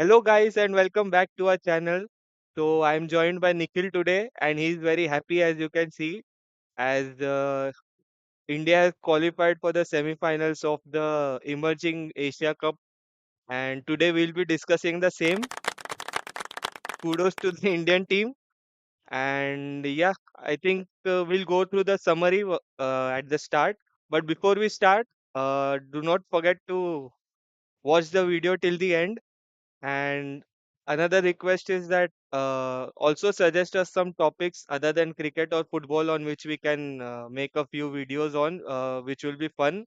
Hello, guys, and welcome back to our channel. So, I'm joined by Nikhil today, and he's very happy as you can see, as India has qualified for the semi-finals of the Emerging Asia Cup. And today we'll be discussing the same. Kudos to the Indian team. And yeah, I think we'll go through the summary at the start. But before we start, do not forget to watch the video till the end. And another request is that also suggest us some topics other than cricket or football on which we can make a few videos on, which will be fun.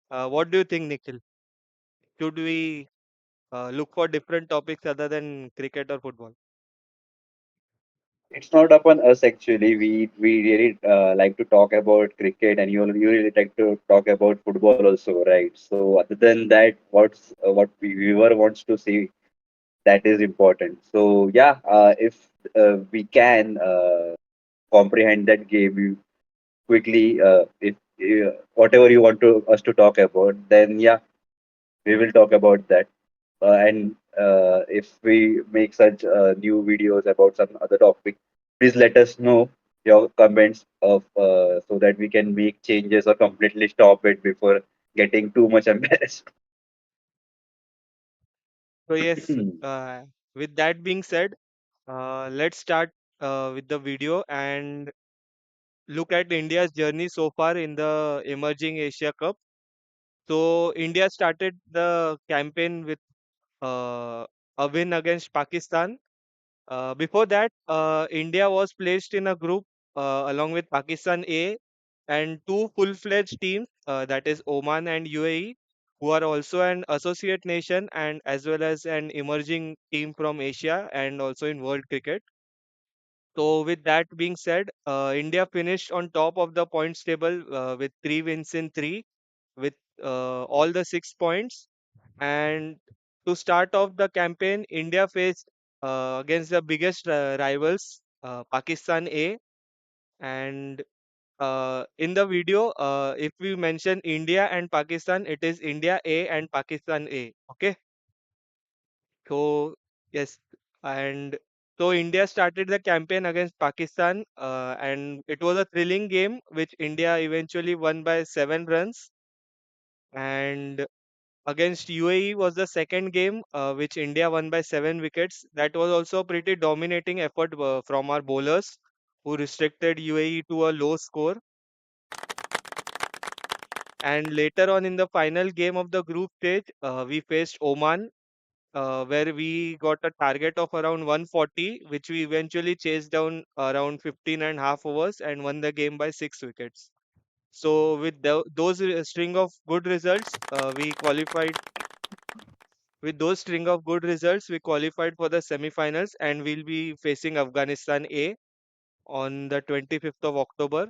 What do you think, Nikhil? Should we look for different topics other than cricket or football? It's not upon us actually. We really like to talk about cricket, and you really like to talk about football also, right? So other than that, what viewer wants to see, that is important. So yeah, if we can comprehend that game you quickly, if whatever you want to us to talk about, then yeah, we will talk about that. And if we make such new videos about some other topic, please let us know your comments of so that we can make changes or completely stop it before getting too much embarrassed. So yes, with that being said, let's start with the video and look at India's journey so far in the Emerging Asia Cup. So India started the campaign with a win against Pakistan. Before that, India was placed in a group along with Pakistan A and two full-fledged teams, that is Oman and UAE, who are also an associate nation and as well as an emerging team from Asia and also in world cricket. So, with that being said, India finished on top of the points table with three wins in three, with all the 6 points. And to start off the campaign, India faced against the biggest rivals, Pakistan A. And in the video, if we mention India and Pakistan, it is India A and Pakistan A. Okay. So, yes. And so India started the campaign against Pakistan, and it was a thrilling game, which India eventually won by 7 runs. And against UAE was the second game, which India won by 7 wickets. That was also a pretty dominating effort from our bowlers, who restricted UAE to a low score. And later on in the final game of the group stage, we faced Oman, where we got a target of around 140, which we eventually chased down around 15 and a half overs and won the game by 6 wickets. So with those string of good results, we qualified with those string of good results, we qualified for the semi-finals and we'll be facing Afghanistan A on the 25th of October.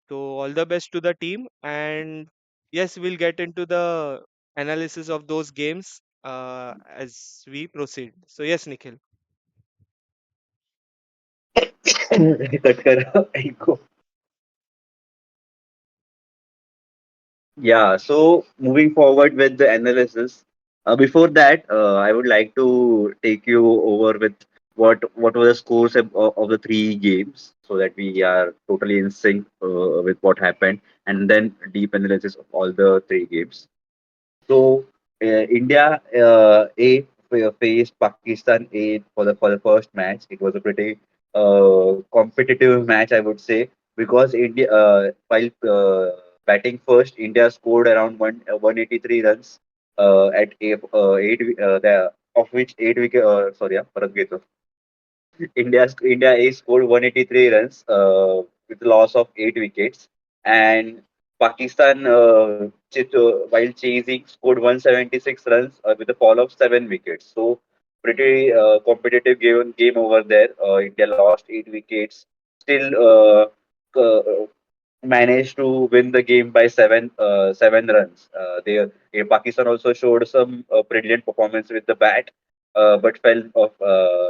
So all the best to the team, and yes, we'll get into the analysis of those games as we proceed. So yes, Nikhil. Cut karo, I go. Yeah, so moving forward with the analysis, before that, I would like to take you over with what were the scores of the three games, so that we are totally in sync with what happened, and then deep analysis of all the three games. So India faced Pakistan A for the first match. It was a pretty competitive match, I would say, because India while batting first, India scored around 183 runs at of which 8 wicket. Sorry, yeah, Bharat Gate. India A scored 183 runs with loss of 8 wickets, and Pakistan, while chasing, scored 176 runs with a fall of 7 wickets. So pretty competitive game over there. India lost 8 wickets, still managed to win the game by 7 runs. Pakistan also showed some brilliant performance with the bat, but fell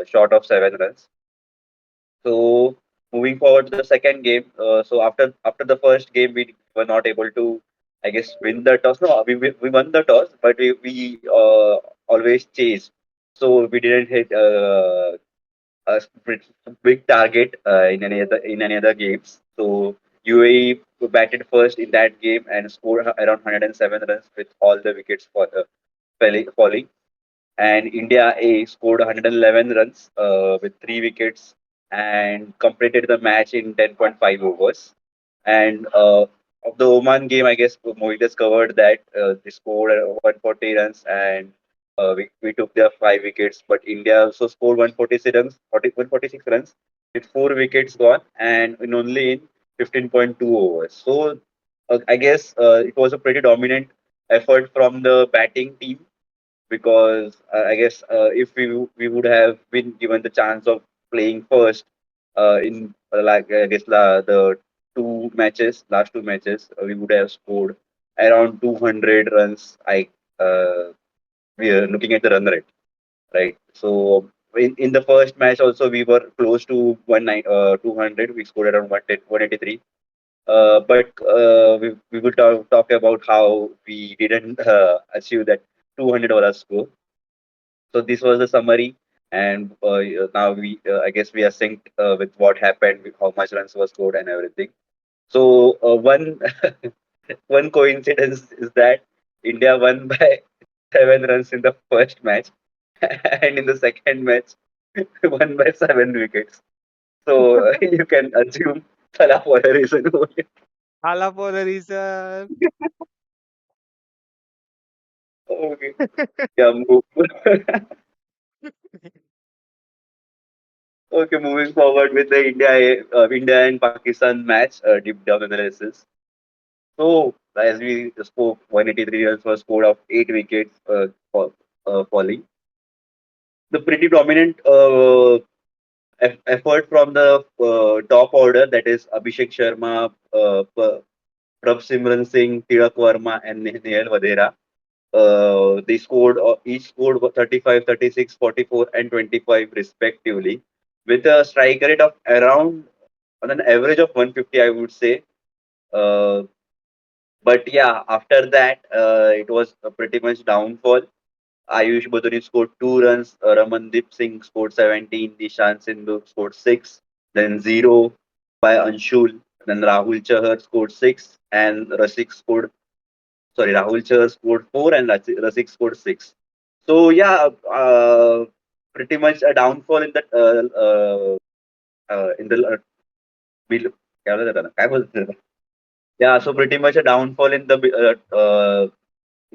short of 7 runs. So moving forward to the second game, so after the first game, we were not able to, I guess, win the toss. No, we won the toss, but we always chased. so we didn't hit a big target in any other games. So UAE batted first in that game and scored around 107 runs with all the wickets falling. And India A scored 111 runs with 3 wickets and completed the match in 10.5 overs. And of the Oman game, I guess Mohit has covered that they scored 140 runs and we took their 5 wickets. But India also scored 146 runs, 146 runs with 4 wickets gone and in only in 15.2 overs. So I guess it was a pretty dominant effort from the batting team because I guess if we would have been given the chance of playing first in like I guess the last 2 matches, we would have scored around 200 runs. We are looking at the run rate, right? So in the first match also we were close to 200. We scored around 183. But we will talk about how we didn't achieve that 200 or score. So this was the summary, and now I guess we are synced with what happened, with how much runs was scored, and everything. So one one coincidence is that India won by 7 runs in the first match, and in the second match won by 7 wickets. So you can assume Salah for a reason. Hala for a reason. Okay, yeah, move. Okay, moving forward with the India and Pakistan match deep down analysis. So as we spoke, 183 runs were scored of 8 wickets falling. The pretty dominant effort from the top order, that is Abhishek Sharma, Prabh Singh, Tilak Verma, and Nehal Vadera. They scored each scored 35, 36, 44, and 25 respectively, with a strike rate of around on an average of 150, I would say. Uh, but yeah, after that, it was pretty much downfall. Ayush Baduri scored 2 runs. Ramandeep Singh scored 17. Nishan Sindhu scored 6. Then 0 by Anshul. Then Rahul Chahar scored 6. And Rasik scored, sorry, Rahul Chahar scored 4 and Rasik scored 6. So yeah, pretty much a downfall in the bill क्या बोलत होता ना काय बोलत होता? Yeah, so pretty much a downfall in the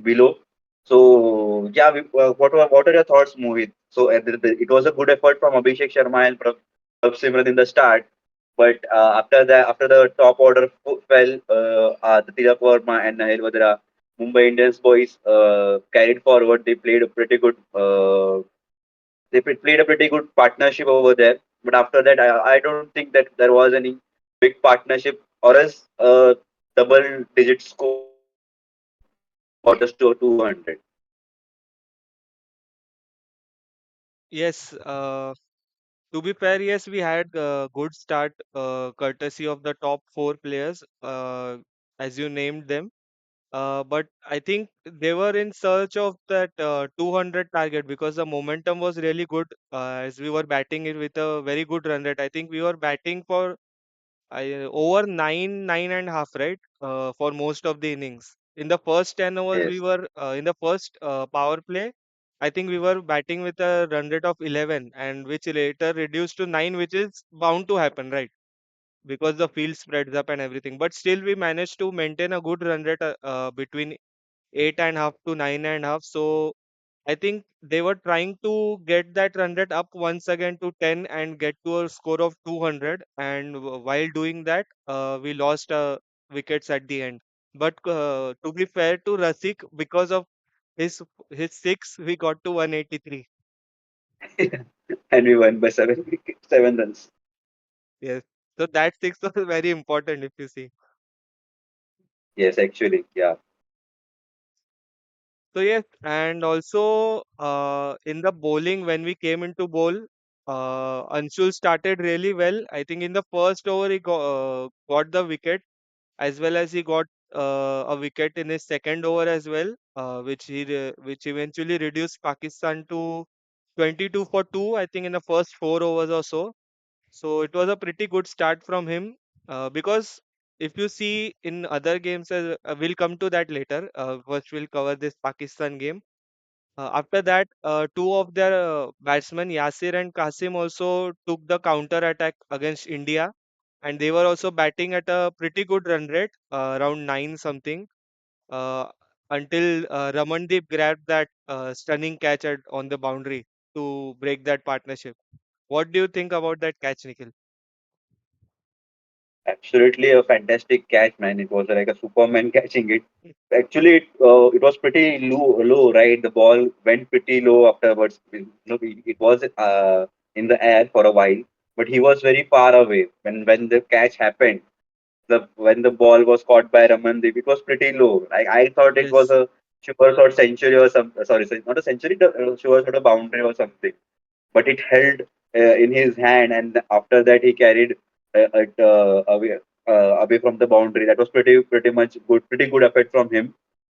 below. So yeah, what are your thoughts, Mohit? So it was a good effort from Abhishek Sharma and Prabh Simran in the start, but after that, after the top order fell, the Tilak Verma and Nahil Vadra, Mumbai Indians boys carried forward. They played a pretty good. Played a pretty good partnership over there. But after that, I don't think that there was any big partnership or else double-digit score got us to 200. Yes, to be fair, yes, we had a good start, courtesy of the top four players, as you named them. But I think they were in search of that 200 target because the momentum was really good as we were batting it with a very good run rate. I think we were batting for over nine and a half, right? For most of the innings. In the first 10 overs, we Yes. were in the first power play. I think we were batting with a run rate of 11, and which later reduced to 9, which is bound to happen, right? Because the field spreads up and everything. But still, we managed to maintain a good run rate between 8.5 to 9.5. So I think they were trying to get that run rate up once again to 10 and get to a score of 200. And while doing that, we lost wickets at the end. But to be fair to Rasik, because of his his six, we got to 183. And we won by 7 runs. Yes. So that six was very important if you see. Yes, actually, yeah. So yes, and also in the bowling when we came into bowl, Anshul started really well. I think in the first over he got the wicket as well as he got a wicket in his second over as well, which eventually reduced Pakistan to 22 for 2, I think, in the first 4 overs or so. So it was a pretty good start from him. Because if you see in other games, we'll come to that later. First, we'll cover this Pakistan game. After that, two of their batsmen, Yasir and Qasim, also took the counter attack against India, and they were also batting at a pretty good run rate, around 9 something, uh, until Ramandeep grabbed that stunning catch on the boundary to break that partnership. What do you think about that catch, Nikhil? Absolutely a fantastic catch, man. It was like a Superman catching it. Actually, it was pretty low, right? The ball went pretty low afterwards. It was in the air for a while, but he was very far away when the catch happened. When the ball was caught by Ramandeep, it was pretty low. I thought it was Yes, a sure shot century or some. Sorry, not a century, sure shot a boundary or something, but it held in his hand, and after that he carried it away from the boundary. That was pretty much good, pretty good effort from him,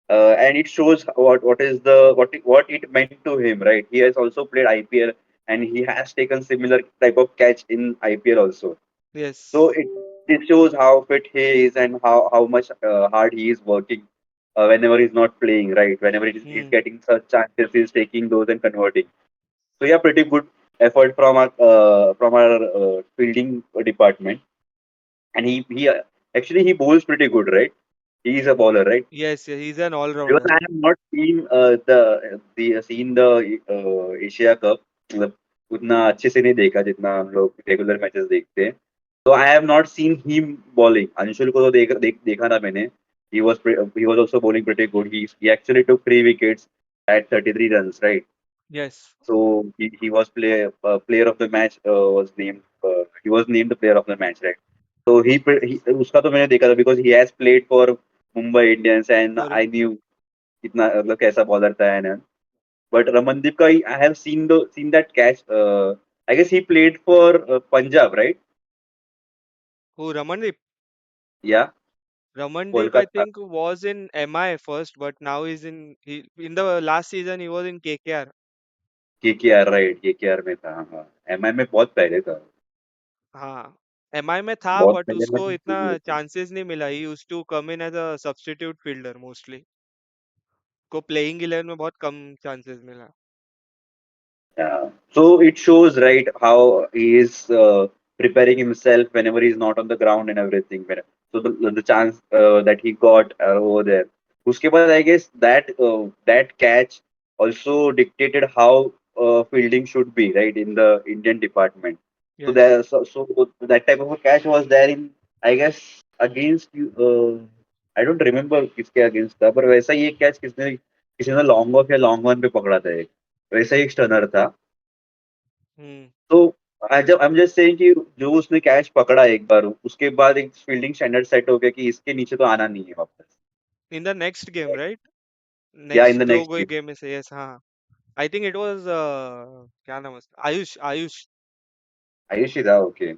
and it shows what is the what it meant to him, right? He has also played IPL, and he has taken similar type of catch in IPL also. So yes, it shows how fit he is and how much hard he is working whenever he's not playing, right? Whenever he's hmm, getting such chances, he's taking those and converting. So yeah, pretty good effort from our fielding department, and he actually he bowls pretty good, right? He is a bowler, right? yes, he's an Because all-rounder. I have not seen the Asia cup मतलब उतना अच्छे से नहीं देखा जितना हम लोग regular matches देखते हैं तो I have not seen him bowling Anshul को तो देखा था मैंने he was also bowling pretty good he actually took 3 wickets at 33 runs right. Yes, So he was player of the match was named he was named the player of the match, right? So he उसका तो मैंने देखा था because he has played for Mumbai Indians and for I knew कितना मतलब कैसा bowler था एनन. But Ramandeep का I have seen that catch. I guess he played for Punjab, right? who Ramandeep. Yeah, Ramandeep, I Kolkata. think, was in MI first, but now in the last season he was in KKR. KKR, right? KKR में था हाँ. MI में बहुत पहले था. हाँ, MI में था, बहुत बट पहले उसको इतना मतलब. चांसेस नहीं मिला. He used to come in as a substitute fielder mostly. को प्लेइंग 11 में बहुत कम चांसेस मिला. Yeah. So it shows, right, how he is preparing himself whenever he's not on the ground and everything. So the chance that he got over there. उसके बाद I guess that catch also dictated how fielding should be, right, in the Indian department. So Yes. that type of a catch was there in I guess against I don't remember किसके against था पर वैसा ही एक catch किसी ने long off या long one पे पकड़ा था एक वैसा ही एक स्टनर था. Hmm. तो जब आई एम जस्ट सेइंग कि जो उसने कैच पकड़ा एक बार उसके बाद एक फील्डिंग स्टैंडर्ड सेट हो गया कि इसके नीचे तो आना नहीं है वापस. In the next game, right? या इन नेक्स्ट द दो नेक्स्ट कोई गेम. गेम में से, यस, हाँ. आई थिंक इट वाज, क्या नाम है उसका, आयुष, आयुष. आयुषी था ओके.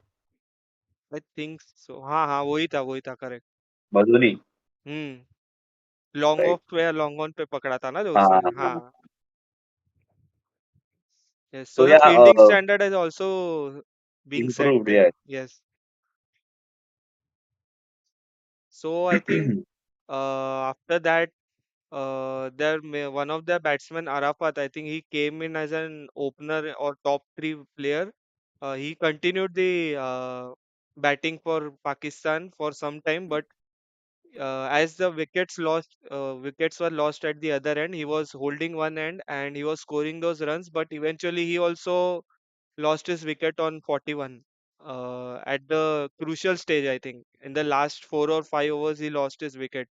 आई थिंक सो, हाँ हाँ, वही था, करेक्ट. मधुनी. हम्म. Long right. ऑफ पे या लॉन्ग ऑन पे पकड़ा था ना जो हाँ उसने, हाँ हाँ. हाँ. Yes, so तो the या fielding standard is also being set improved there. या. Yes. So I think after that, one of the batsmen, Arafat, I think he came in as an opener or top three player. He continued the batting for Pakistan for some time, but as the wickets were lost at the other end, he was holding one end and he was scoring those runs. But eventually, he also lost his wicket on 41 at the crucial stage. I think in the last 4 or 5 overs, he lost his wicket,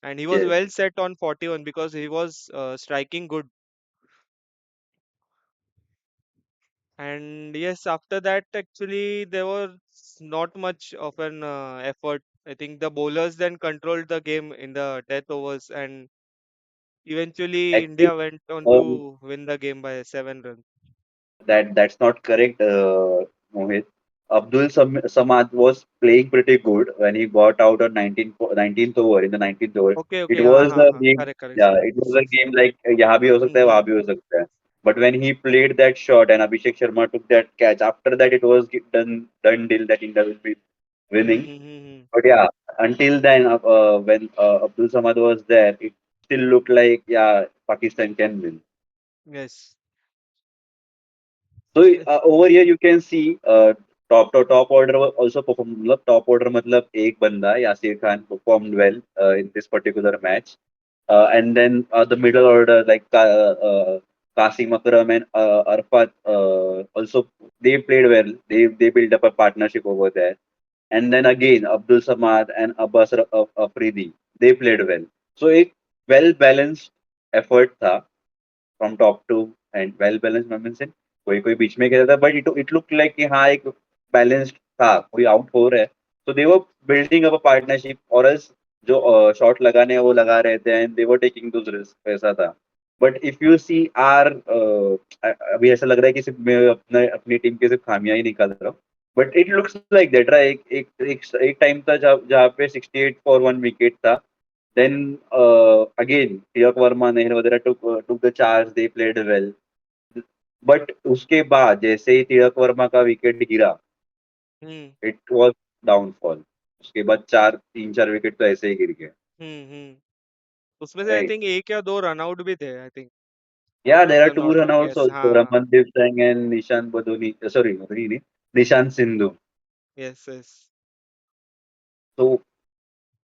and he was Yes. well set on 41 because he was striking good. And yes, after that, actually, there was not much of an effort. I think the bowlers then controlled the game in the death overs, and eventually Actually, India went on um, to win the game by 7 runs. that's not correct, Mohit. Samad was playing pretty good when he got out on 19th over in the 19th over. Okay, It okay, हाँ was हाँ a हाँ, game, correct, correct, yeah, sorry. it was a game like यहाँ भी हो सकता है वहाँ हम्म. भी हो सकता है. But when he played that shot and Abhishek Sharma took that catch, after that it was done deal that India will be winning. Mm-hmm. But yeah, until then, when Abdul Samad was there, it still looked like yeah, Pakistan can win. Yes. So over here you can see top order also performed. मतलब top order मतलब एक बंदा Yasir Khan performed well in this particular match. And then the middle order like Kasim Akram and Arfat also they played well. They built up a partnership over there. And then again Abdul Samad and Abbas Afridi they played well. So a well balanced effort था from top to end well balance moments in कोई कोई बीच में गिरा था but it look like कि हाँ एक balanced था कोई आउट हो रहा है तो they were building up a partnership और एल्स जो शॉट लगाने हैं वो लगा रहे थे and they were taking those risk ऐसा था but if you see or अभी ऐसा लग रहा है कि सिर्फ मैं अपनी टीम की सिर्फ खामियां ही निकाल रहा हूँ but it looks like that right एक टाइम था जहाँ पे 68 फॉर वन विकेट था then again, Tiyak Verma, Neher वगैरह took the charge. They played well. But उसके बाद जैसे ही तिलक वर्मा का विकेट गिरा, हम्म it was downfall. उसके बाद तीन चार विकेट तो ऐसे ही गिर गए. हम्म। उसमें से आई Right. थिंक एक या दो रनआउट भी थे I think, Yeah, if there I are am two not wrong. runouts yes, also. हाँ। Ramandeep Singh and Nishan Badoni. Sorry, Badoni नहीं. Nishan Sindhu. Yes yes. So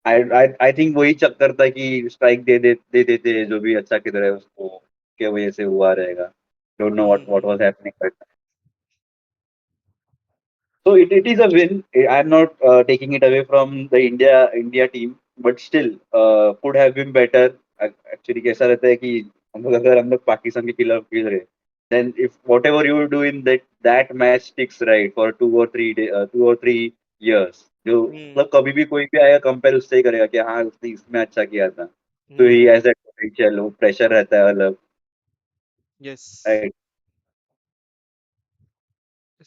I think वही चक्कर था कि स्ट्राइक दे देते जो भी अच्छा किधर है उसको के वजह से हुआ रहेगा. Don't know what was hmm. happening. So it is a win. I'm not taking it away from the India team, but still could have been better. Actually, कैसा रहता है कि हम लोग पाकिस्तान के खिलाफ खेल रहे, then if whatever you do in that match sticks right for 2 or 3 years. जो हम्म। मतलब कभी भी कोई भी आएगा कंपेयर उससे ही करेगा कि हाँ उसने इसमें अच्छा किया था. तो हम्म। ही हैज दैट पोटेंशियल वो प्रेशर रहता है अलग yes. Right.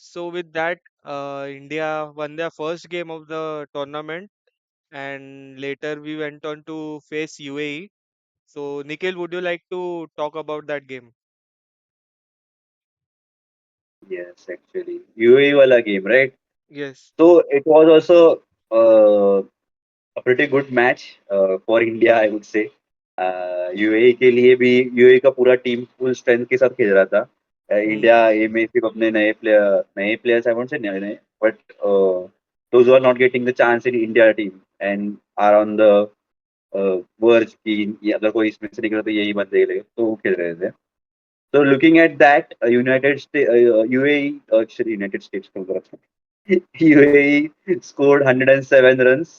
So with that, India won their first game of the tournament, and later we went on to face UAE. So Nikhil, would you like to talk about that game? Yes, actually UAE वाला game right. Yes. So it was also uh, a pretty good match for India, I would say. UAE के लिए भी UAE का पूरा team full strength के साथ खेल रहा था. India Hmm. ये में सिर्फ अपने नए प्लेयर्स आई वोंट से नए नए but those are not getting the chance in India team and are on the verge की ये अगर कोई इसमें से निकला तो यही बंदे लगे तो वो खेल रहे थे. So looking at that, United States, UAE, actually United States, UAE scored 107 runs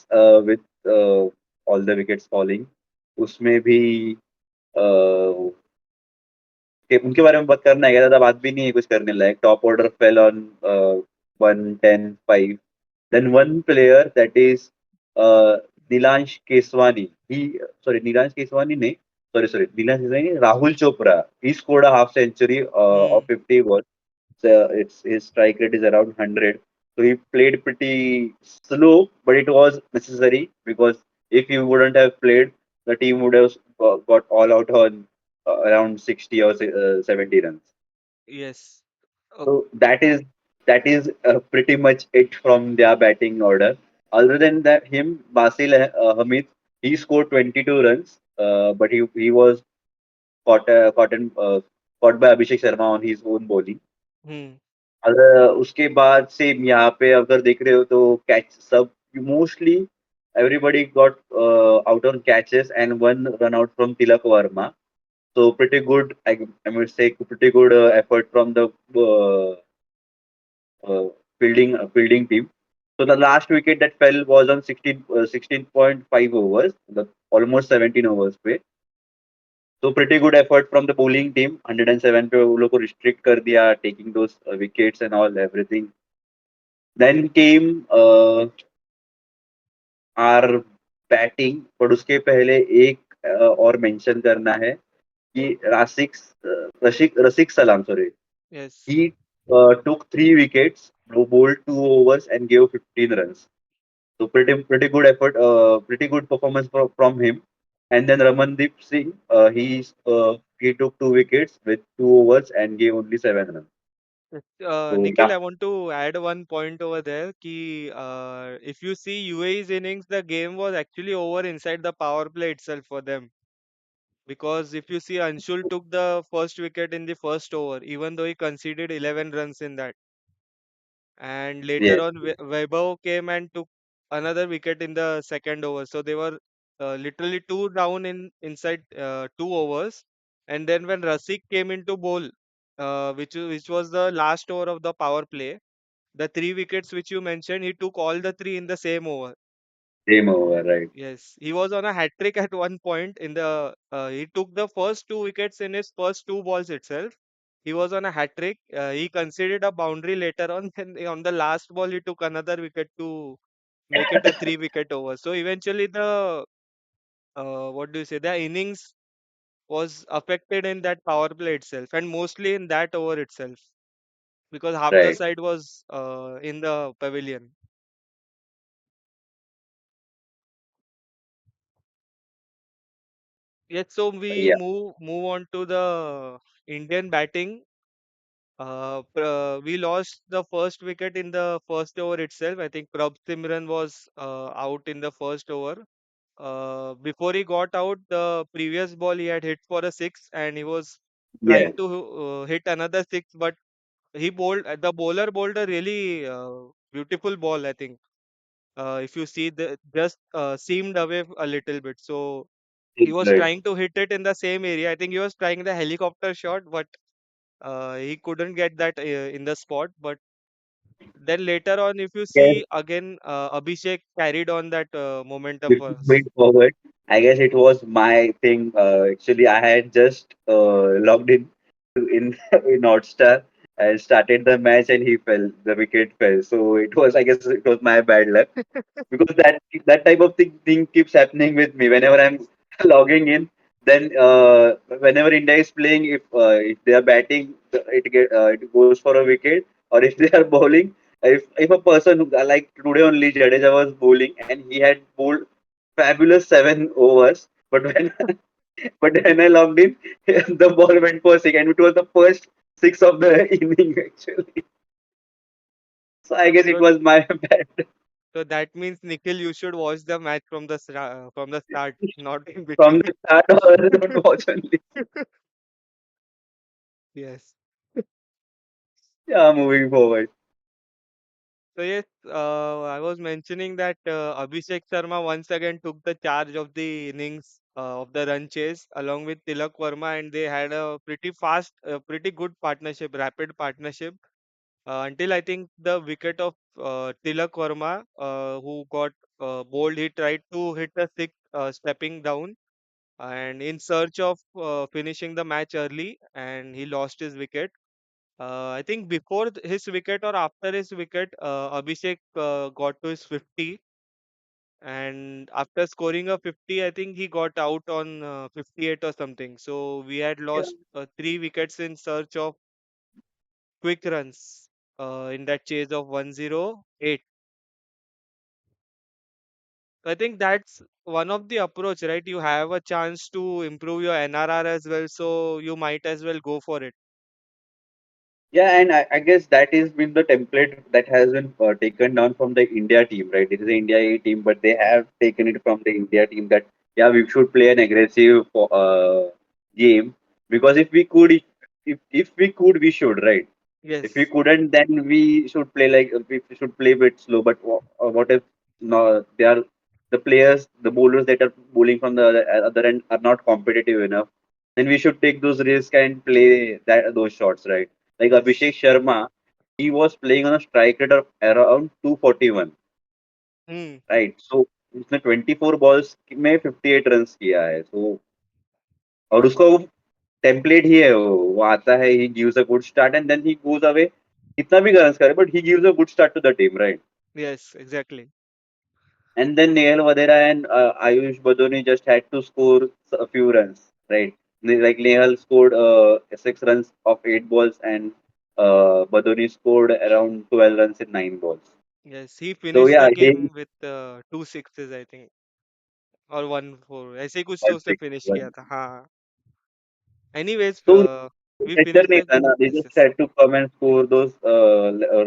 with all the wickets falling. उसमें भी उनके बारे में बात करना है क्या ज्यादा बात भी नहीं है कुछ करने लायक. Top order fail on 110-5. Then one player that is Nilansh Keswani. Nilansh Keswani, nahi. Sorry, Nilansh Keswani, Rahul Chopra. He scored a half century Hmm. of 50 balls. So it's his strike rate is around 100. So he played pretty slow, but it was necessary because if he wouldn't have played, the team would have got all out on around 60 or 70 runs. Yes. So that is pretty much it from their batting order. Other than that, Basil Hamid, he scored 22 runs, but he was caught by Abhishek Sharma on his own bowling. Hmm. अगर उसके बाद से यहाँ पे अगर देख रहे हो तो कैच सब mostly everybody got out on catches and one run out from Tilak Verma. So pretty good, I must say, pretty good effort from the uh, uh, fielding team. So the last wicket that fell was on 16.5 overs, almost 17 overs पे. So pretty good effort from the bowling team. 107 पे वो लोग को restrict कर दिया, taking those wickets and all everything. Then came our batting, पर उसके पहले एक और मेंशन करना है कि रसिक सलाम sorry. Yes. He took 3 wickets, bowled 2 overs, and gave 15 runs. So pretty good effort, pretty good performance from him. And then Ramandeep Singh, he took 2 wickets with 2 overs and gave only 7 runs. Yes. So Nikhil, yeah, I want to add one point over there. If you see UAE's innings, the game was actually over inside the power play itself for them. Because if you see, Anshul took the first wicket in the first over, even though he conceded 11 runs in that. And later yes, on, Vaibhav came and took another wicket in the second over. So they were literally two down in inside 2 overs. And then when Rasik came into bowl, which was the last over of the power play, the three wickets which you mentioned, he took all the three in the same over. game over, right, Yes, he was on a hat trick at one point in the. He took the first two wickets in his first two balls itself. He was on a hat trick. He conceded a boundary later on, and on the last ball he took another wicket to make it a three-wicket over. So eventually the what do you say? The innings was affected in that power play itself, and mostly in that over itself, because half the right, side was in the pavilion. Yes, so we yeah, move on to the Indian batting. We lost the first wicket in the first over itself. I think Prabh Simran was out in the first over. Before he got out, the previous ball he had hit for a six, and he was yeah, trying to hit another six, but the bowler bowled a really beautiful ball. I think if you see, the just seemed away a little bit. So he was right. trying to hit it in the same area. I think he was trying the helicopter shot, but he couldn't get that in the spot. But then later on, if you Yes, see again, Abhishek carried on that momentum for before moving us. forward, I guess it was my thing. Actually, I had just logged in in Hotstar and started the match, and he fell. The wicket fell. So it was, I guess, it was my bad luck because that type of thing keeps happening with me whenever I'm logging in. Then whenever India is playing, if they are batting, it goes for a wicket, or if they are bowling, if a person like today only Jadeja was bowling and he had bowled fabulous 7 overs, but when but when I logged in, the ball went for six, and it was the first six of the inning actually. So I guess it So, was my bad so that means Nikhil, you should watch the match from the start, not in from between. the start, or don't watch only. Yes. Yeah, moving forward. So yes, I was mentioning that Abhishek Sharma once again took the charge of the innings of the run chase along with Tilak Verma, and they had a pretty good partnership, rapid partnership until I think the wicket of Tilak Verma, who got bowled. He tried to hit a six, stepping down, and in search of finishing the match early, and he lost his wicket. I think before his wicket or after his wicket, Abhishek got to his 50, and after scoring a 50, I think he got out on 58 or something. So we had Yeah. lost three wickets in search of quick runs in that chase of 108. I think that's one of the approach, right? You have a chance to improve your NRR as well, so you might as well go for it. Yeah, and I guess that is been the template that has been taken down from the India team, right? It is the India A team, but they have taken it from the India team that yeah, we should play an aggressive game because if we could, we should, right? If we Yes, couldn't, then we should play like we should play a bit slow. But what if no, they are the players, the bowlers that are bowling from the other end are not competitive enough? Then we should take those risks and play those shots, right? Like Abhishek yes. Sharma, he was playing on a strike rate of around 241, Hmm. right? So उसने 24 balls में 58 runs किया है. So और उसका वो template ही है वो आता है he gives a good start and then he goes away कितना भी runs करे but he gives a good start to the team, right? Yes, exactly. And then Nehal Vadera and Ayush Badoni just had to score a few runs, right? Like Nehal scored 6 runs of 8 balls, and Badoni scored around 12 runs in 9 balls. Yes, he So finished yeah, the game with two sixes, I think. और 1-4 ऐसे ही कुछ तो one उसने six finish किया one. था। हाँ, anyways तो we pressure finish नहीं द था ना, they yes just yes had to come and score those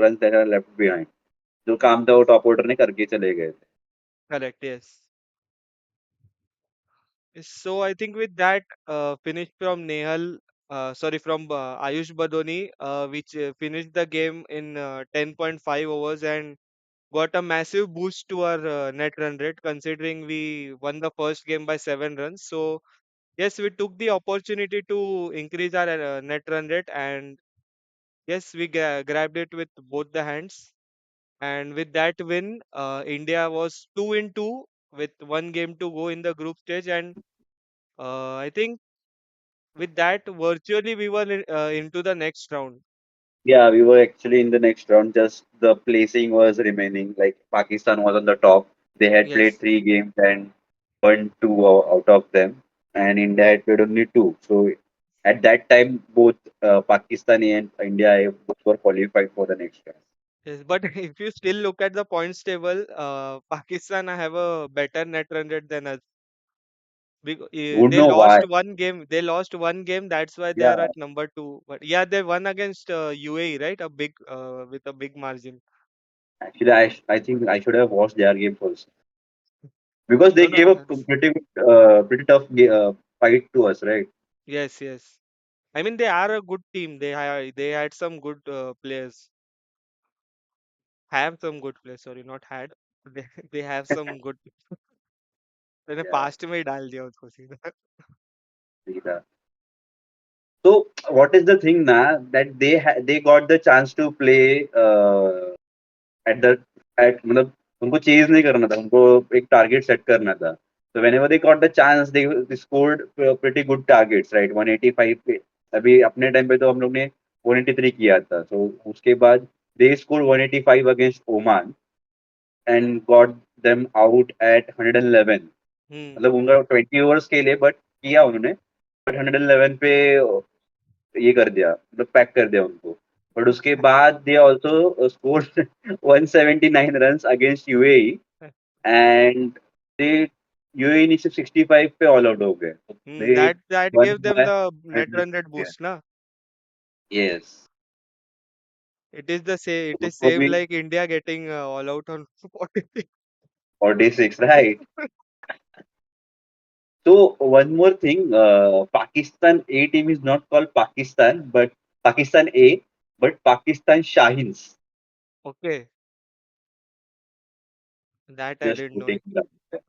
runs that are left behind. जो काम था वो टॉप ऑर्डर ने करके चले गए थे। Correct yes So I think with that finish from Nehal, sorry from Ayush Badoni, which finished the game in 10.5 overs and got a massive boost to our net run rate, considering we won the first game by 7 runs. So yes, we took the opportunity to increase our net run rate, and yes, we grabbed it with both the hands. And with that win, India was 2-2 with one game to go in the group stage, and I think with that, virtually we were into the next round. Yeah, we were actually in the next round. Just the placing was remaining. Like Pakistan was on the top. They had played Yes, three games and won two out of them, and India had played only two. So at that time, both Pakistani and India both were qualified for the next round. yes. But if you still look at the points table, Pakistan have a better net run rate than us. Would They know why. lost one game. They lost one game. That's why they are Yeah, at number two. But yeah, they won against UAE, right? A big with a big margin. actually, I think I should have watched their game first because they No, gave a no. pretty tough fight to us, right? Yes, yes. I mean, they are a good team. They had some good players. Have some good players. Sorry, not had. They they have some good. मैंने Yeah. Past में ही डाल दिया उसको सीधा So what is the thing now that they got the chance to play at the at मतलब उनको chase नहीं करना था, उनको एक टारगेट सेट करना था. So whenever they got the chance, they scored pretty good targets, right? 185 पे. अभी अपने टाइम पे तो हम लोग ने 183 किया था. So उसके बाद they scored 185 against Oman and got them out at 111. हम्म मतलब उनका 20 ओवर्स के लिए बट किया उन्होंने, बट 111 पे ये कर दिया, मतलब पैक कर दिया उनको. बट उसके बाद they also scored 179 runs against UAE and they UAE ने सिर्फ 65 पे ऑल आउट हो गए. They that one gave them by the net run rate 100. boost na. Yes, It is उनको same भी like India getting all out on 46. 46, right. So one more thing, Pakistan A team is not called Pakistan, but Pakistan A, but Pakistan Shahins. Okay, that I Just didn't know putting it. it up there.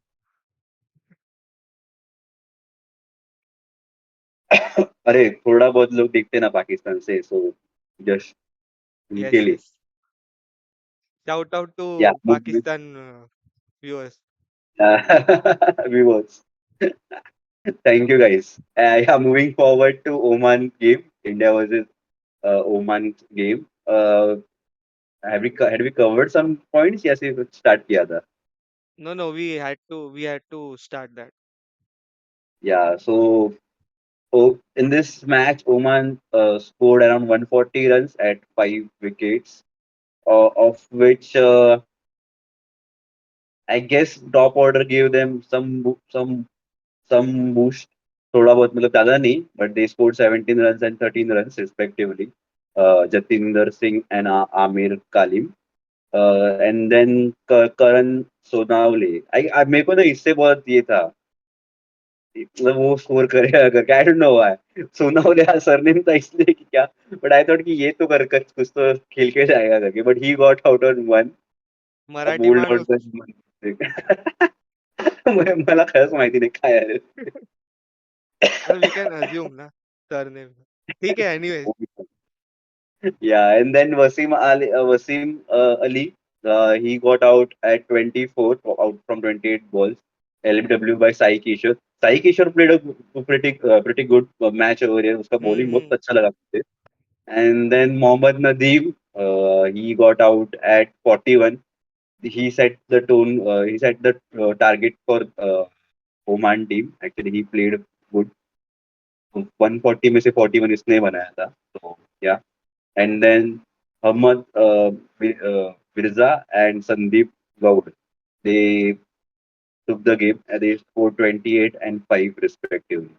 अरे थोड़ा बहुत लोग दिखते ना पाकिस्तान से, so just उनके Yes, लिए. yes. Shout out Yeah, to movement. Pakistan viewers. Viewers. Thank you guys. Yeah, moving forward to Oman game, India versus Oman game. Had we covered some points? Yes, we start किया था. No, no, we had to start that. Yeah, so in this match, Oman scored around 140 runs at 5 wickets, of which I guess top order gave them some boost. थोड़ा बहुत मतलब ज़्यादा नहीं, but they scored 17 runs and 13 runs respectively. Jatinder Singh and Amir Kalim. And then Karan Sonawale. मेरे को ना इससे बहुत ये था, मतलब वो स्कोर करेगा करके, I don't know why. Sonawale surname था इसलिए कि क्या, बट आई थॉट कि ये तो कर कर कुछ तो खेल के जाएगा करके, but he got out on one. Marathi बोल्ड माणूस. आउट. मला खरंच माहिती नाही काय आहे. अरे we can assume ना surname. ठीक है anyways. Yeah, and then Wasim Ali, he got out at 24 out from 28 balls. LBW by Sai Kishore. Sai Kishore played a pretty good match over here. उसका bowling बहुत हम्म अच्छा लगा मुझे. And then Mohammad Nadeem, he got out at 41. He set the tone. He set the target for Oman team. Actually, he played good. 140 में से 41 इसने बनाया था. So yeah. And then Ahmad Mirza and Sandeep Gaud. They took the game and they scored 28 and 5 respectively.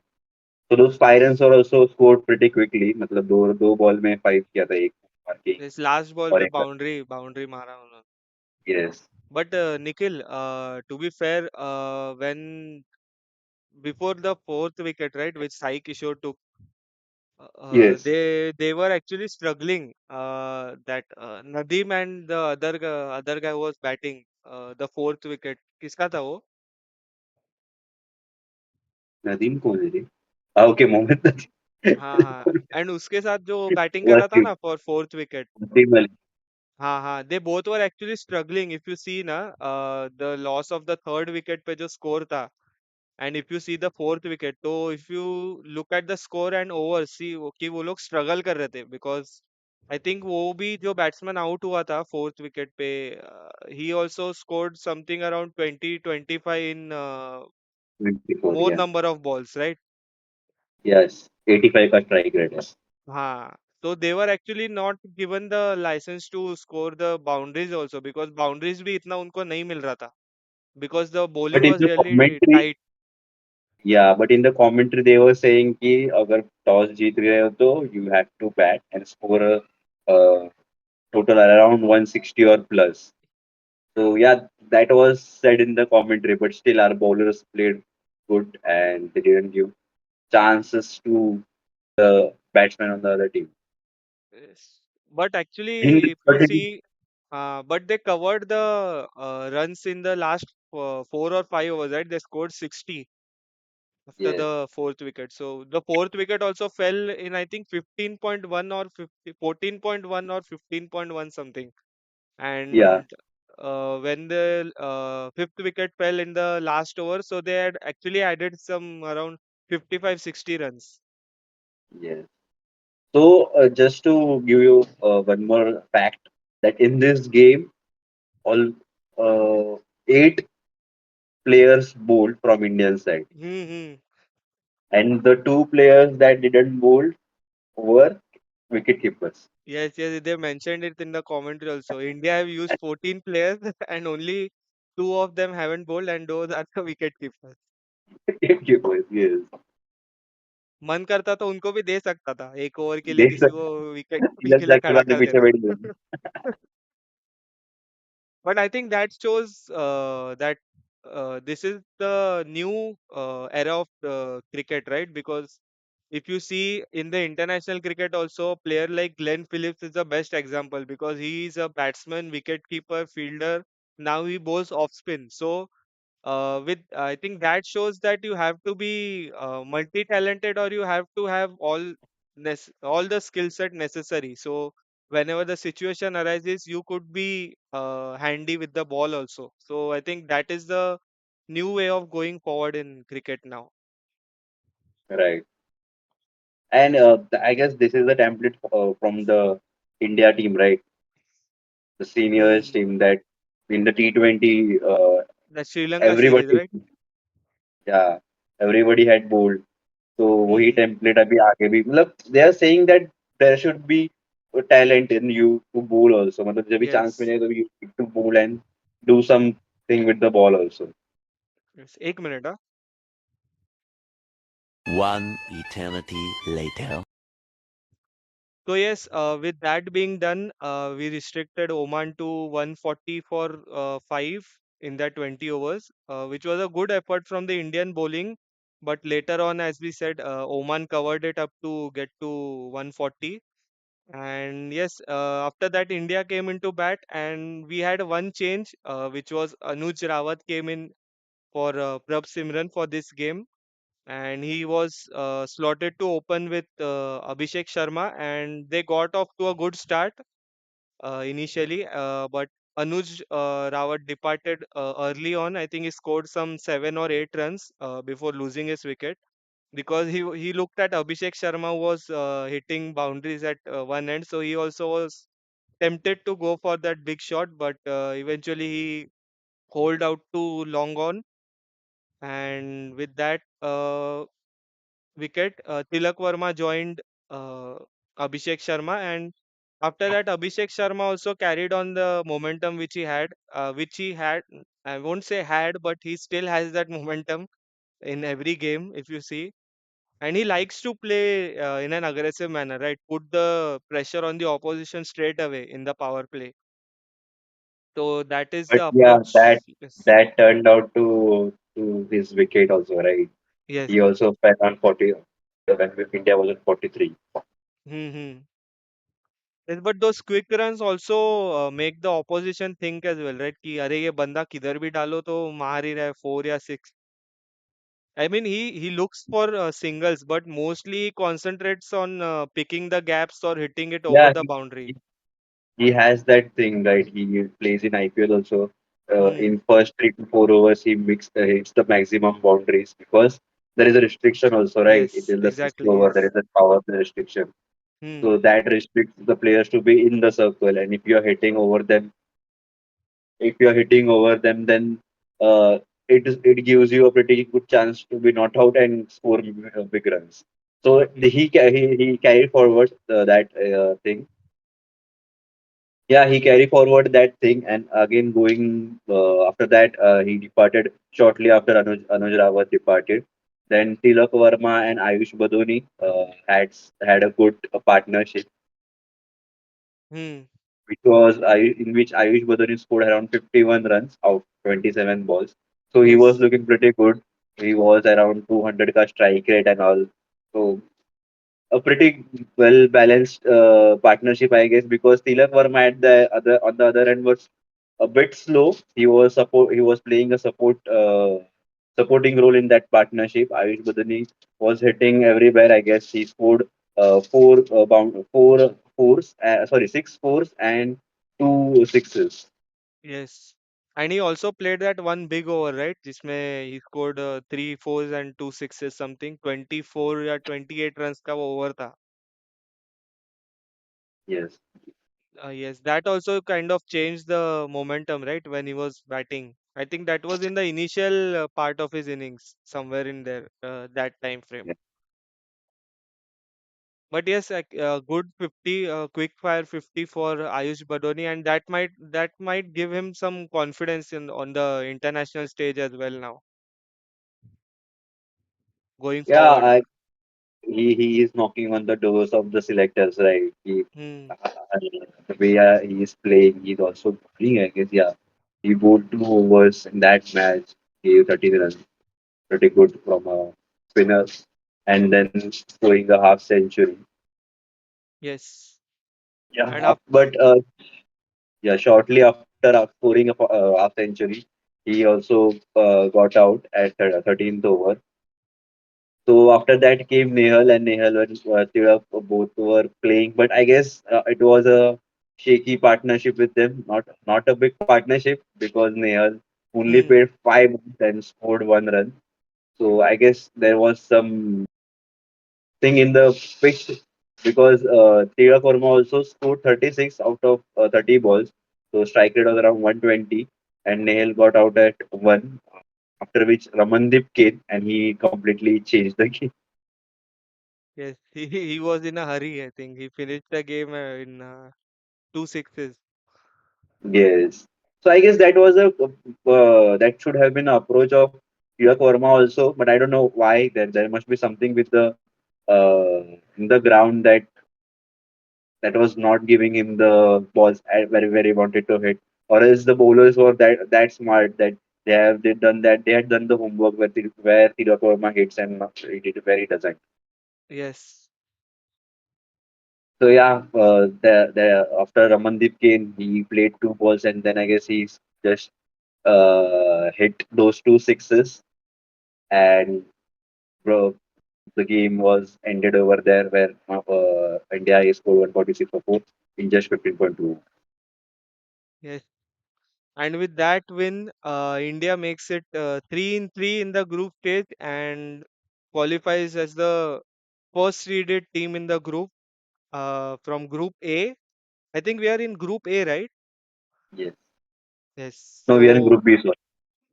So those 5 runs were also scored pretty quickly. मतलब दो ball में 5 किया था, एक मार के इस लास्ट बॉल और पे एक run. बाउंड्री बाउंड्री मारा उन्होंने. Yes, But Nikhil, to be fair, when before the fourth wicket, right, which Sai Kishore took, yes. they were actually struggling. That Nadeem and the other guy who was batting, the fourth wicket, किसका था वो? नदीम कौन है जी? Okay Mohammad हाँ नदीम. हाँ. And उसके साथ जो बैटिंग कर रहा था वसीम ना for fourth wicket. Wasim Ali. हाँ हाँ. They both were actually struggling. If you see ना, the loss of the third wicket पे जो score था. And if you see the fourth wicket, तो if you look at the score and over, see कि वो लोग struggle कर रहे थे because I think वो भी जो batsman out हुआ था fourth wicket पे, he also scored something around 20-25 in 24, more yeah. number of balls, right? Yes, 85 का strike rate है. हाँ. So they were actually not given the license to score the boundaries also because boundaries भी इतना उनको नहीं मिल रहा था because the bowling But in was the really commentary, tight. yeah, but in the commentary they were saying कि अगर toss जीत गए हो तो you have to bat and score a uh, total around 160 or plus. So yeah, that was said in the commentary, but still our bowlers played good and they didn't give chances to the batsmen on the other team. Yes. But In actually, the if you 30, see, but they covered the runs in the last 4 or 5 overs, right? They scored 60 after yes, the fourth wicket. So the fourth wicket also fell in, I think, 15.1 or 14.1 or 15.1 something. yeah, And when the fifth wicket fell in the last over, so they had actually added some around 55-60 runs. yes. So just to give you one more fact that in this game, all 8 players bowled from Indian side, Hmm. and the 2 players that didn't bowl were wicket keepers. Yes, yes, they mentioned it in the commentary also. India have used 14 players and only two of them haven't bowled, and those are the wicket keepers. Wicket keepers, yes. मन करता तो उनको भी दे सकता था, एक over के लिए देख किसी को सकते विकेट लग के लिए जाके खड़ा बाद में कर पीछे देता. बैठ गए. But I think that shows that this is the new era of cricket, right? Because if you see in the international cricket also, a player like Glenn Phillips is the best example because he is a batsman, wicket keeper, fielder. Now he bowls off spin. So with I think that shows that you have to be multi-talented or you have to have all the skill set necessary. So whenever the situation arises, you could be handy with the ball also. So I think that is the new way of going forward in cricket now. Right. And I guess this is the template from the India team, right? The seniors Hmm. team that in the T20, The Sri Lanka series, everybody, right? yeah, everybody had bowled. So वही Hmm. template अभी आगे भी मतलब they are saying that there should be a talent in you to bowl also. मतलब जब भी chance Yes. मिले तो you need to bowl and do something with the ball also. Yes. एक minute, huh? One eternity later. So yes, with that being done, we restricted Oman to 140 for 5 in that 20 overs, which was a good effort from the Indian bowling. But later on, as we said, Oman covered it up to get to 140. And yes, after that, India came into bat, and we had one change, which was Anuj Rawat came in for Prabh Simran for this game, and he was slotted to open with Abhishek Sharma, and they got off to a good start initially, but Anuj Rawat departed early on. I think he scored some 7 or 8 runs before losing his wicket because he looked at Abhishek Sharma who was hitting boundaries at one end, so he also was tempted to go for that big shot, but eventually he holed out to long on, and with that wicket, Tilak Verma joined uh, Abhishek Sharma, and After that, Abhishek Sharma also carried on the momentum which he had. I won't say had, but he still has that momentum in every game, if you see. And he likes to play in an aggressive manner, right? Put the pressure on the opposition straight away in the power play. So that is But the yeah, approach. Yes. that turned out to his wicket also, right? Yes. He also fell on 40 when India was on 43. Hmm. Yes, but those quick runs also make the opposition think as well, right? कि अरे ये बंदा किधर भी डालो तो मार ही रहा है 4 या 6. I mean, he looks for singles, but mostly concentrates on picking the gaps or hitting it over Yeah, the boundary. he has that thing, right? He plays in IPL also. Hmm. In first 3 to 4 overs, hits the maximum boundaries because there is a restriction also, right? It Yes, is the sixth exactly. over. There Yes. is a power play restriction, Hmm. so that restricts the players to be in the circle. And if you are hitting over them, then it gives you a pretty good chance to be not out and score big runs. So he carried forward that thing. Yeah, he carried forward that thing, and again going after that, he departed shortly after Anuj Rawat departed. Then Tilak Verma and Ayush Badoni had a good partnership, Hmm. in which Ayush Badoni scored around 51 runs out of 27 balls. So he was Yes. looking pretty good. He was around 200 ka strike rate and all. So a pretty well balanced partnership, I guess, because Tilak Verma on the other end was a bit slow. He was playing a supporting role in that partnership. Ayush Badani was hitting everywhere. I guess he scored four fours, sorry, six fours and two sixes. Yes. And he also played that one big over, right? जिसमें he scored 3 4s and 2 6s something. 24 या 28 runs का वो over था. Yes. Yes, that also kind of changed the momentum, right? When he was batting. I think that was in the initial part of his innings, somewhere in there, that time frame. Yeah. But yes, good 50, quick fire 50 for Ayush Badoni, and that might give him some confidence in on the international stage as well now, going Yeah, forward. he is knocking on the doors of the selectors, right? Hmm. The way he is playing, he's also playing, I guess. Yeah, he bowled 2 overs in that match, gave 13 runs, pretty good from a spinner, and then scoring a half century. Yes. Yeah, And up. but yeah, shortly after scoring a half century, he also got out at 13th over. So after that came Nehal, and Nehal were still up, both were playing, but I guess it was a shaky partnership with them, not a big partnership because Nehal only Hmm. played 5 runs and scored 1 run. So I guess there was some thing in the pitch because Tira Korma also scored 36 out of 30 balls, so strike rate was around 120, and Nehal got out at 1. After which Ramandeep came and he completely changed the game. Yes, he was in a hurry. I think he finished the game in 2 6s. Yes. So I guess that should have been an approach of Tilak Verma also, but I don't know why. There must be something with the in the ground that was not giving him the balls where he wanted to hit, or else the bowlers were that smart that they had done the homework where Tilak Verma hits and not he did where he doesn't. Yes. So yeah, after Ramandeep came, he played 2 balls and then I guess he's just hit those two sixes, and bro, the game was ended over there where India is scored 146 for 4 in just 15.2. Yes. And with that win, India makes it 3 in 3 in the group stage and qualifies as the first seeded team in the group from Group A. I think we are in Group A, right? Yes. Yes. No, we are in So, Group B, so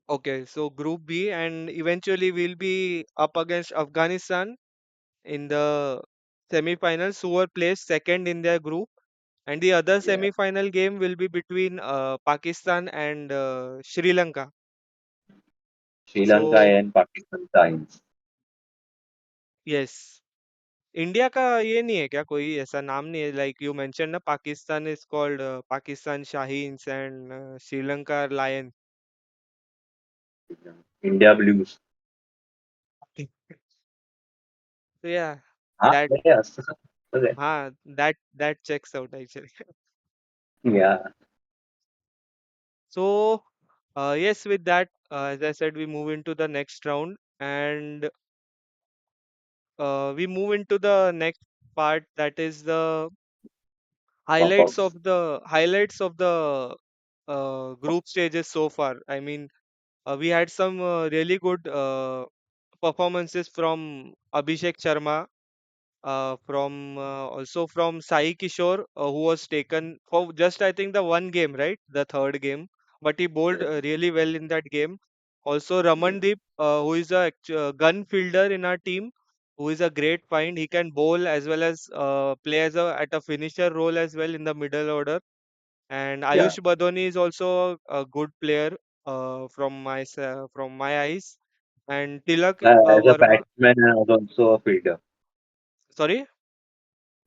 okay. So, Group B, and eventually we'll be up against Afghanistan in the semi-finals, who were placed second in their group. And the other Yeah. semi-final game will be between Pakistan and Sri Lanka. Sri Lanka So and Pakistan times. yes, India का ये नहीं है क्या, कोई ऐसा नाम नहीं है, लाइक यू मेंशन ना, Pakistan is called Pakistan Shaheens and Sri Lanka lion. India Blues. So yeah, हाँ, that, yes. Okay. that checks out actually. Yeah. So yes, with that, as I said, we move into the next round, and we move into the next part, that is the Knockouts. highlights of the group stages so far. I mean, we had some really good performances from Abhishek Sharma, from also from Sai Kishore, who was taken for just, I think, the one game, right? The third game, but he bowled really well in that game. Also, Ramandeep, who is a gun fielder in our team, who is a great find. He can bowl as well as play as at a finisher role as well in the middle order. And Yeah. Ayush Badoni is also a good player from my eyes. And Tilak As a Verma, batsman and also a fielder. sorry.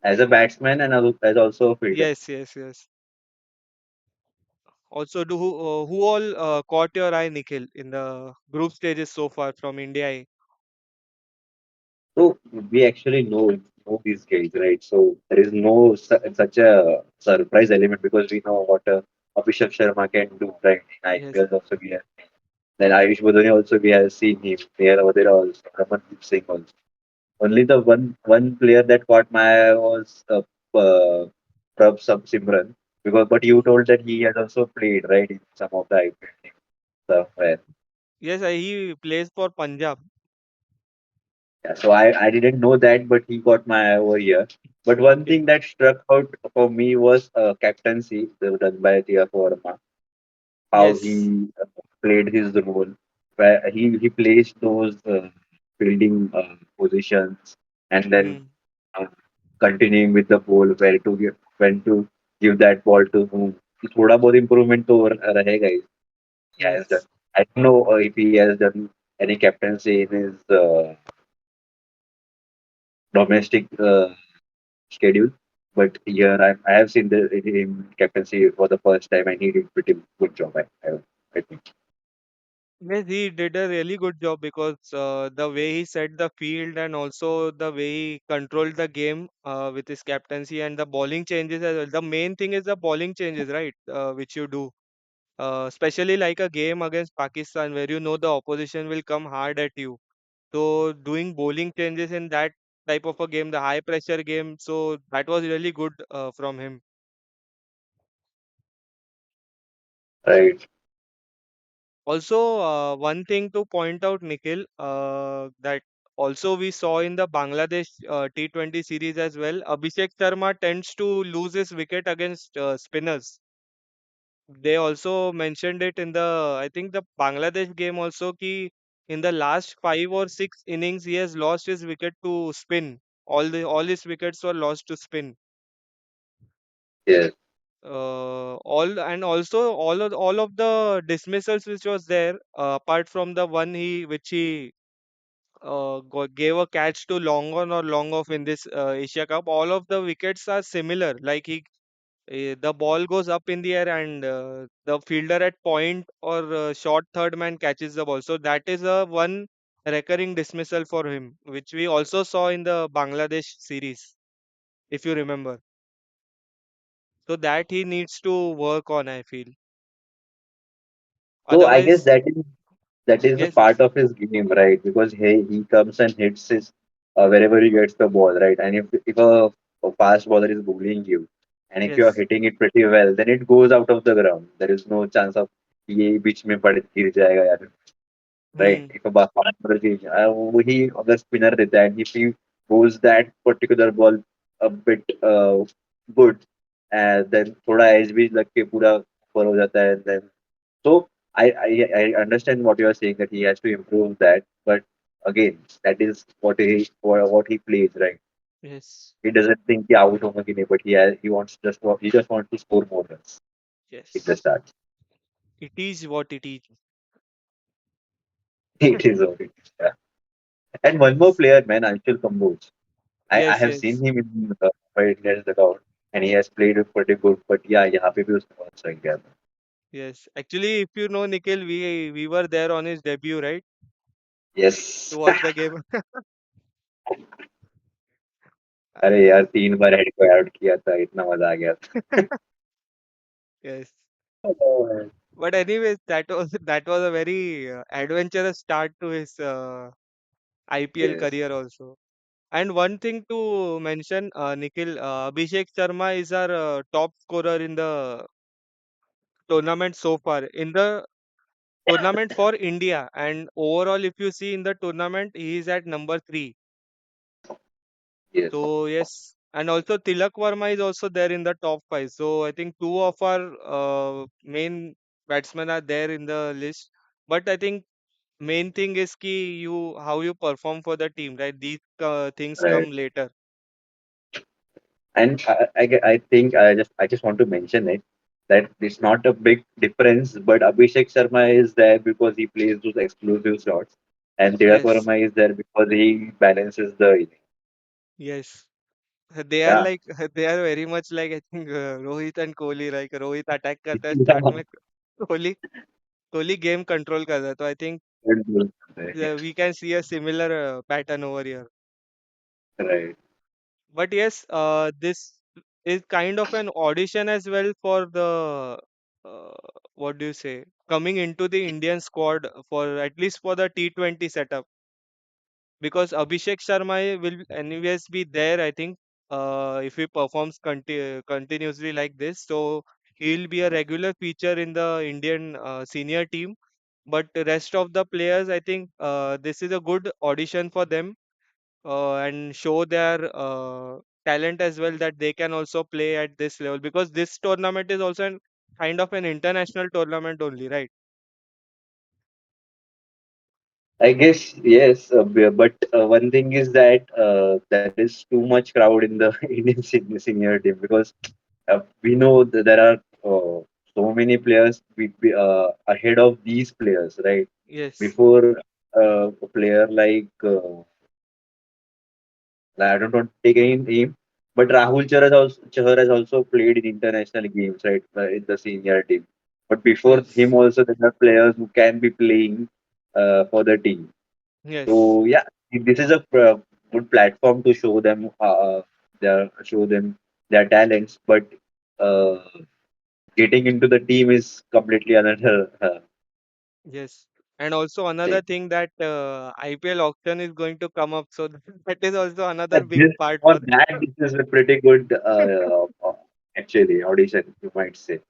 As a batsman and as also a fielder. Yes, yes, yes. Also, who all caught your eye, Nikhil, in the group stages so far from India? So we actually know these guys, right? So there is no such a surprise element because we know what Abhishek Sharma can do, right? In Yes, IPL also we have. Then Ayush Badoni also we have seen him. There over there also. Ramandeep Singh also. Only the one player that caught my eye was Prabh Simran because but you told that he has also played right in some of the IPL teams somewhere. yes, he plays for Punjab. Yeah, so I didn't know that, but he got my eye over here. But one Okay. thing that struck out for me was captaincy done by Tiago Verma. How Yes. he played his role, where he placed those fielding positions, and then Hmm. uh, continuing with the ball, where to give when to give that ball to whom. थोड़ा बहुत improvement तो रहेगा ही. He has done. Yes. I don't know if he has done any captaincy in his domestic schedule. But here I have seen him captaincy for the first time, and he did pretty good job. I think. Yes, he did a really good job because the way he set the field and also the way he controlled the game with his captaincy and the bowling changes as well. The main thing is the bowling changes, right? Which you do. Especially like a game against Pakistan where you know the opposition will come hard at you. So doing bowling changes in that type of a game, the high pressure game, so that was really good from him. Right. Also, one thing to point out, Nikhil, that also we saw in the Bangladesh T20 series as well, Abhishek Sharma tends to lose his wicket against spinners. They also mentioned it in the, I think, the Bangladesh game also, ki in the last 5 or 6 innings he has lost his wicket to spin. All his wickets were lost to spin. Yes. All and also all of the dismissals which was there, apart from the one which he gave a catch to long on or long off in this Asia Cup. All of the wickets are similar. Like the ball goes up in the air and the fielder at point or short third man catches the ball. So that is a one recurring dismissal for him, which we also saw in the Bangladesh series, if you remember. So that he needs to work on, I feel. So I guess Otherwise, that is a yes, part of his game, right? Because he comes and hits his wherever he gets the ball, right? And if a fast bowler is bowling you, and if you are yes, hitting it pretty well, then it goes out of the ground. There is no chance of ये बीच में पड़ गिर जाएगा यार. Right? hmm, If a batsman he अगर spinner रहता है, if he bowls that particular ball a bit good, then थोड़ा edge भी लग के पूरा ऊपर हो जाता है. Then so I understand what you are saying that he has to improve that, but again, that is what he plays, right? Yes. He doesn't think he out होगा कि नहीं, but he just wants to score more runs in the Yes. start. It is what it is. It is what it is. Yeah. And one more Yes. player, man, Anshul Kamboj. I Yes. have seen Yes. him in Indians account and he has played pretty good. But yeah, यहाँ पे भी उसने बहुत सही किया था. Yes. Actually, if you know Nikhil, we were there on his debut, right? To Yes. watch the game. अरे Uh, यार 3 बार हेड को आउट किया था, इतना मजा आ गया था. yes. Oh, But anyways, that was a very adventurous start to his IPL yes, career also. And one thing to mention, Nikhil, Abhishek Sharma is our top scorer in the tournament so far. In the tournament for India, and overall, if you see in the tournament, he is at number 3. yes, So yes, and also Tilak Verma is also there in the top 5. So I think two of our main batsmen are there in the list. But I think main thing is ki you how you perform for the team, right? These things right. come later. And I think I just want to mention it that it's not a big difference, but Abhishek Sharma is there because he plays those exclusive shots, and Tilak Yes, Verma is there because he balances the inning. yes. They are Yeah. like they are very much like I think Rohit and Kohli. Like Rohit attack करता है start में, Kohli Kohli game control कर रहा है. तो I think Yeah. we can see a similar pattern over here. Right. But yes, this is kind of an audition as well for the uh, what do you say, coming into the Indian squad for at least for the T20 setup, because Abhishek Sharma will anyways be there. I think if he performs continuously like this, so he'll be a regular feature in the Indian senior team. But the rest of the players, I think this is a good audition for them and show their talent as well, that they can also play at this level, because this tournament is also kind of an international tournament only, right? I guess yes, but one thing is that there is too much crowd in the Indian senior team because we know that there are so many players ahead of these players, right? Yes, Before a player like I don't want to take any name, but Rahul Chahar has also played in international games, right, in the senior team. But before him, yes, also there are players who can be playing for the team. yes, So yeah, this is a good platform to show them their talents. But uh, getting into the team is completely another yes. And also thing. another thing, that IPL auction is going to come up, so that is also Yeah, another big part for for them. that, this is a pretty good actually audition, you might say.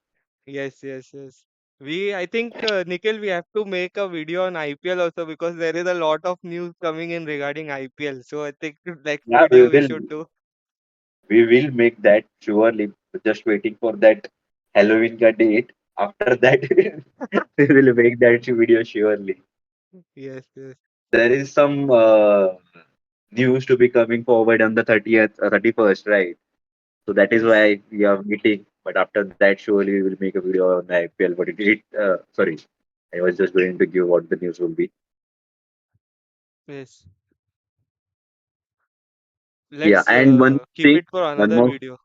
Yes, yes, yes. I think, Nikhil, we have to make a video on IPL also, because there is a lot of news coming in regarding IPL. So I think next Yeah, video we should do. we will make that surely. Just waiting for that Halloween ka date. After that, we will make that video surely. Yes, yes, There is some news to be coming forward on the 30th, 31st, right? So that is yes, why we are meeting. But after that, surely we will make a video on the IPL. But sorry, I was just going to give what the news will be. yes. Yeah, Let's and one keep thing, it for one another more, video.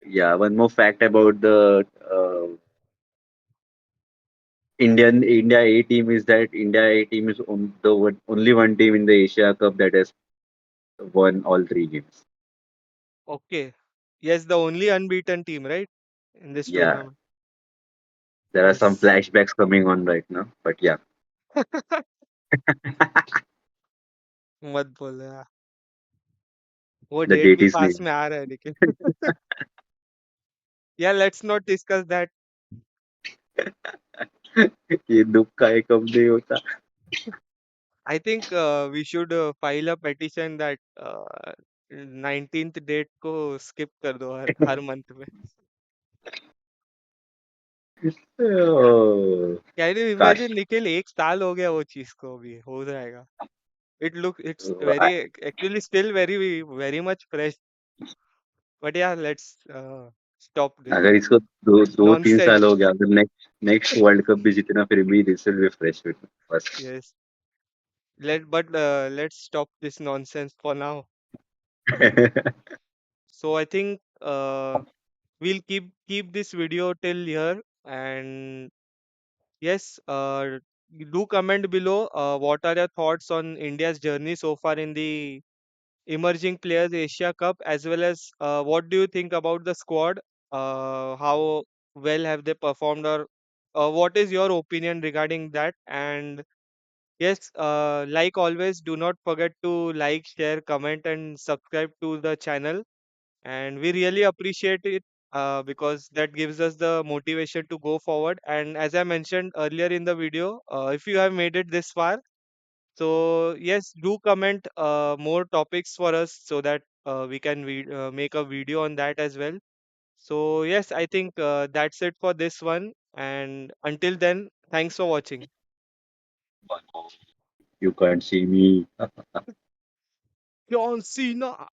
yeah, one more fact about the India A team is that India A team is only one team in the Asia Cup that has won all 3 games. Okay. Yes, the only unbeaten team, right? In this Yeah, tournament. there are some Yes. flashbacks coming on right now, but yeah, मत बोलो यार. वो the date date भी is pass named. में आ रहा है लेकिन. Yeah, let's not discuss that. ये दुख का एक कब नहीं होता. I think we should file a petition that 19th date को skip कर दो हर month में. Oh, Can you imagine, gosh. Nikhil, 1 साल हो गया वो चीज को, भी हो जाएगा. It's So very actually still very much fresh. But yeah, let's stop this अगर इसको दो तीन nonsense. साल हो गया अगर नेक्स्ट वर्ल्ड कप भी जीतना फिर भी this will be fresh with बस. Yes. Let's stop this nonsense for now. So I think we'll keep this video till here. And yes, do comment below what are your thoughts on India's journey so far in the Emerging Players Asia Cup, as well as what do you think about the squad? How well have they performed, or what is your opinion regarding that? And yes, like always, do not forget to like, share, comment, and subscribe to the channel. And we really appreciate it because that gives us the motivation to go forward. And as I mentioned earlier in the video, if you have made it this far, so yes, do comment more topics for us so that we can make a video on that as well. So yes, I think that's it for this one. And until then, thanks for watching. You can't see me. John Cena.